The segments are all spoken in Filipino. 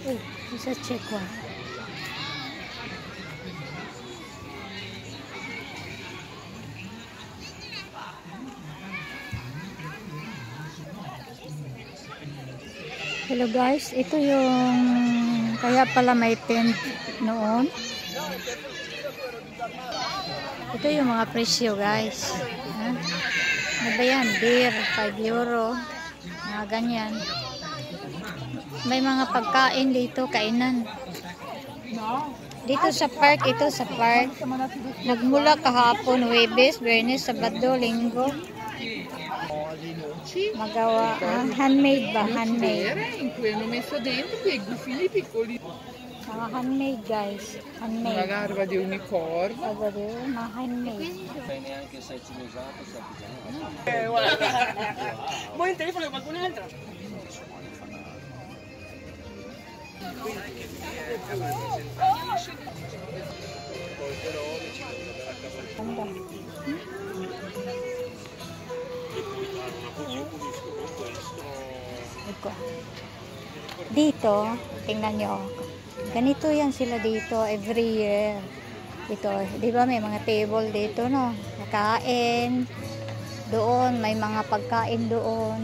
Uy, isa check ko. Hello guys, ito yung kaya pala may tent noon. Ito yung mga presyo guys. Ano ba yan? Beer, 5 euro. Mga ganyan. May mga pagkain dito, kainan. Dito sa park, ito sa park. Nagmula kahapon, Huwebes, Biyernes, Sabado, Linggo. Magawa, handmade ba? Handmade. Mga handmade guys. Handmade. Una larva di unicorno. Mga handmade. Vuoi il telefono di qualcun altro? Dito, tingnan nyo. Ganito yan sila dito every year. Dito, di ba may mga table dito, no? Nakain. Doon, may mga pagkain doon.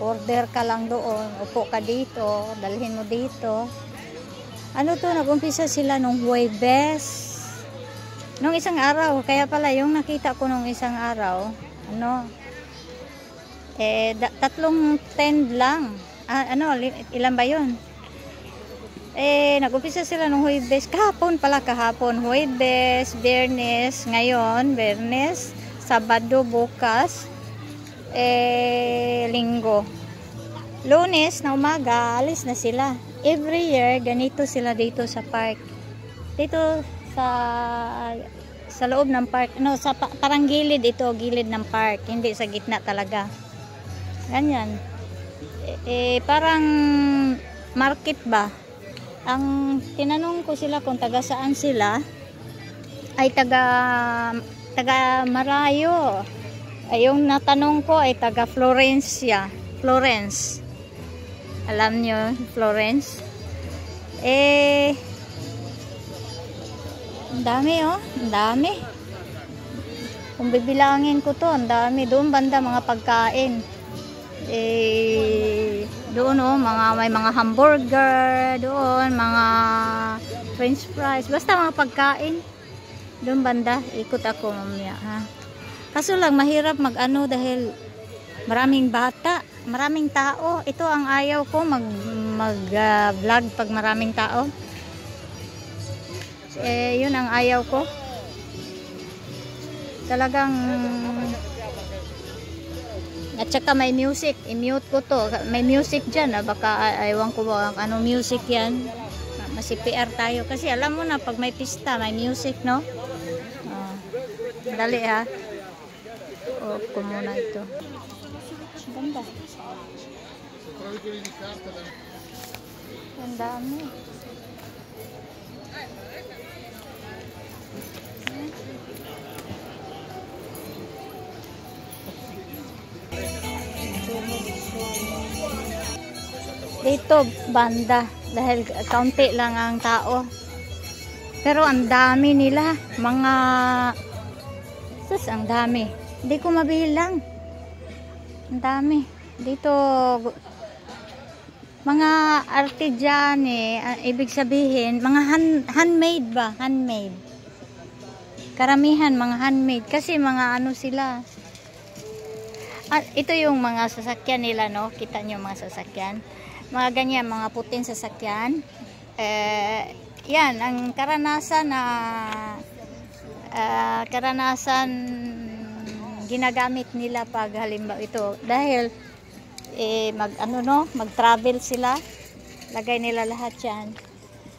Order ka lang doon. Upo ka dito. Dalhin mo dito. Ano to, nag-umpisa sila nung Huwebes. Nung isang araw. Kaya pala, yung nakita ko nung isang araw, ano, tatlong tent lang. Ilan ba yun? Nag-umpisa sila nung Huwebes. Kahapon pala, kahapon. Huwebes, Biyernes, ngayon, Biyernes, Sabado, bukas, Linggo. Lunes na umaga, alis na sila. Every year, ganito sila dito sa park. Dito sa loob ng park. No, parang gilid ito, gilid ng park. Hindi sa gitna talaga. Ganyan. Parang market ba? Ang tinanong ko sila kung taga saan sila, ay taga Marayo. Yung natanong ko ay taga Florencia. Florence. Alam nyo, Florence. Ang dami oh. Ang dami. Kung bibilangin ko to, ang dami. Doon banda mga pagkain. Doon oh, may mga hamburger. Doon, mga french fries. Basta mga pagkain. Doon banda, ikot ako mamaya, ha. Kaso lang mahirap mag-ano dahil maraming bata, maraming tao. Ito ang ayaw ko, mag-vlog pag maraming tao. Yun ang ayaw ko. Talagang at saka may music, i-mute ko to. May music dyan, baka ayaw ko ba ano music yan. Masi-PR tayo kasi alam mo na pag may pista, may music, no? Dali ha. Off ko muna ito. Ganda. Ang dami. Dito banda dahil kaunti lang ang tao. Pero ang dami nila, mga ang dami. Hindi ko mabilang. Ang dami. Dito mga artisan ibig sabihin, mga handmade ba? Handmade. Karamihan mga handmade kasi mga ano sila. Ito yung mga sasakyan nila, no? Kita nyo mga sasakyan. Mga ganyan, mga puting sasakyan. Yan, ang karanasan ginagamit nila pag halimbawa ito. Dahil, mag-travel sila. Lagay nila lahat yan.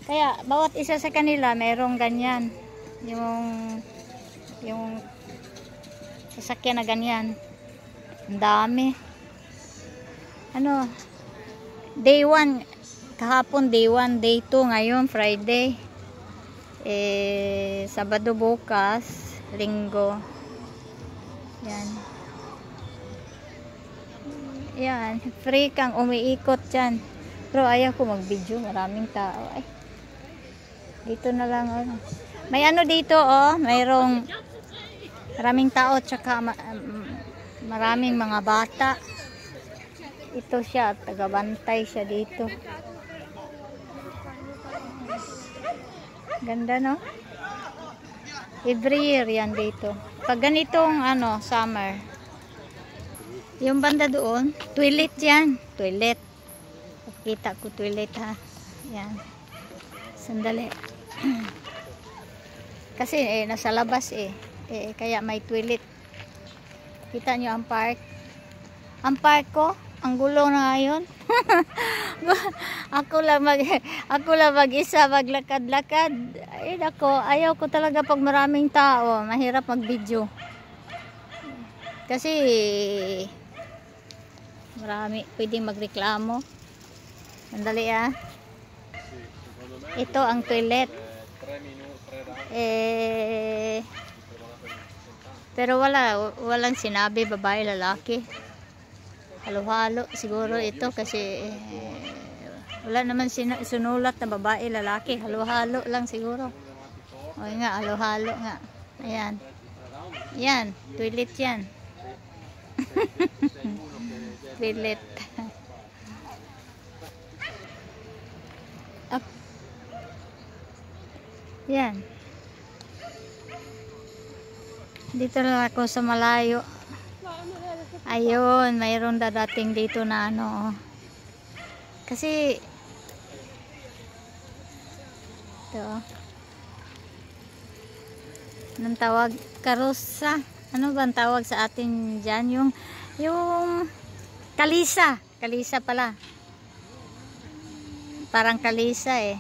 Kaya, bawat isa sa kanila, merong ganyan. Yung sasakyan na ganyan. Ang dami. Day 1, kahapon day 1, day 2, ngayon Friday. Sabado bukas, Linggo. Yan. Yan, free kang umiikot dyan. Pero ayaw ko mag-video, maraming tao. Ay, dito na lang. Oh. May ano dito, oh, mayroong maraming tao, tsaka maraming mga bata. Ito siya, tagabantay siya dito. Ganda, no? Every year yan dito. Pag ganitong ano, summer. Yung banda doon, toilet yan. Toilet. Kita ko toilet, ha. Yan. Sandali. Kasi nasa labas kaya may toilet. Kita nyo ang park. Ang park ko, ang gulo na ngayon. ako lang mag-isa maglakad-lakad. Ay nako, ayaw ko talaga pag maraming tao, mahirap mag-video. Kasi marami pwedeng magreklamo. Sandali, ah. Ito ang toilet. Pero walang sinabi babae lalaki. Halo-halo siguro ito kasi wala naman sinulat na babae lalaki. Halo-halo lang siguro. O nga, halo-halo nga. Ayan. Yan, toilet yan. Toilet. Up. Yan. Dito lang ako sa malayo. Ayun, mayroon dadating dito na ano. Kasi ito. Anong tawag? Karusa. Ano ba ang tawag sa atin dyan? Yung kalisa. Kalisa pala. Parang kalisa eh.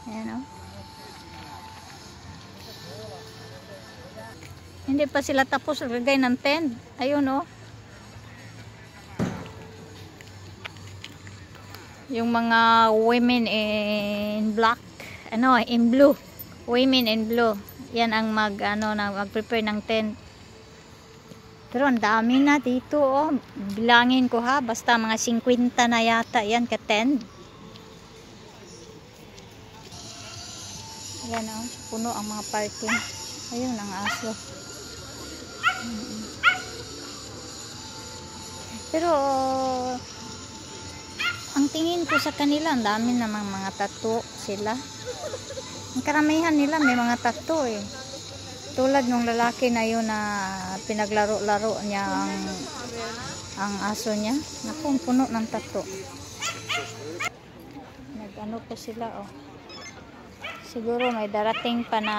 Ayan, oh. Hindi pa sila tapos lagay ng tent. Ayun, oh. Yung mga women in black, ano, in blue. Women in blue. Yan ang mag-prepare ng tent. Pero ang dami na dito, oh. Bilangin ko ha, basta mga 50 na yata yan ka tent. Yan, oh. Puno ang mga parking. Ayun ang aso. Pero ang tingin ko sa kanila, ang dami namang mga tattoo sila. Ang karamihan nila may mga tattoo eh. Tulad nung lalaki na yun na pinaglaro-laro niya ang aso niya. Naku, puno ng tattoo. Nag-ano po sila, oh. Siguro may darating pa na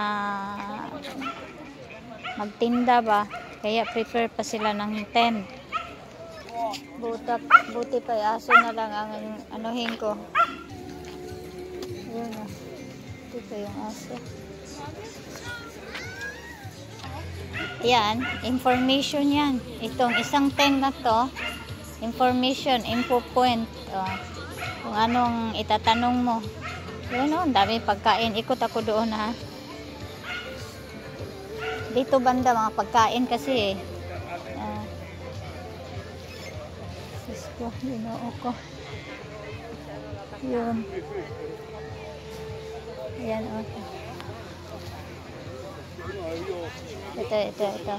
magtinda ba. Kaya prepare pa sila ng tent. Buti pa aso na lang ang anuhin ko. Ayun na. Ito pa yung aso. Yan. Information yan. Itong isang tent na to. Information. Info point. Kung anong itatanong mo. Yun o. Dami pagkain. Ikot ako doon ha. Dito banda mga pagkain kasi eh. Sisko, ginoo ko. Yun. Ayan o. Ito.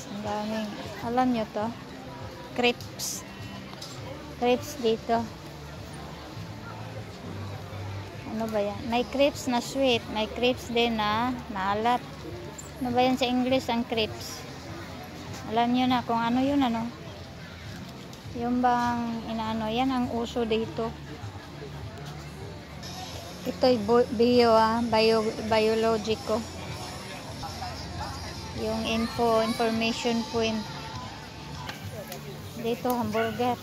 Ang daming. Alam nyo to? Crepes. Crepes dito. Ano ba yan? May crepes na sweet. May crepes din na maalat. Ano ba yan sa English ang crepes? Alam nyo na kung ano yun, ano? Yung bang inaano. Yan ang uso dito. Ito'y biologico. Yung information point. Dito, hamburger.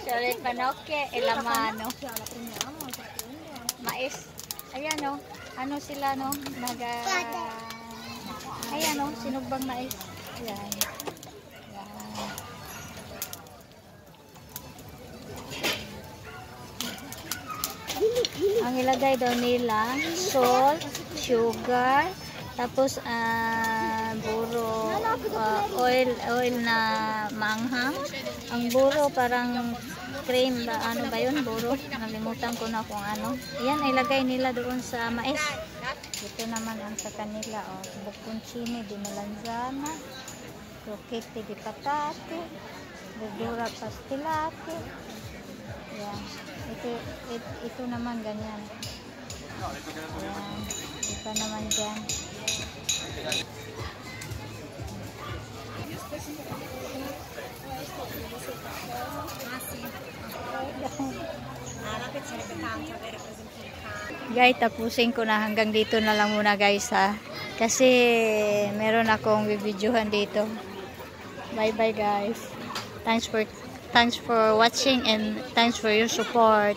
Chocolate panoke, elamano. Mais. Ayan o. Ano sila no? Ayan o. Sinugbang mais. Ayan. Ang ilagay daw nila, salt, sugar, tapos buro, oil na manghang. Ang buro parang cream ba, ano ba yun, buro? Nalimutan ko na kung ano. Yan, ilagay nila doon sa mais. Ito naman ang sa kanila, bukoncini di melanzana, croquete di patate, verdura pastelate. Yan. Ito naman ganyan. Yan. Ito naman dyan. Guys, tapusin ko na hanggang dito na lang muna guys ha. Kasi meron akong bibidyohan dito. Bye bye guys. Thanks for watching and thanks for your support.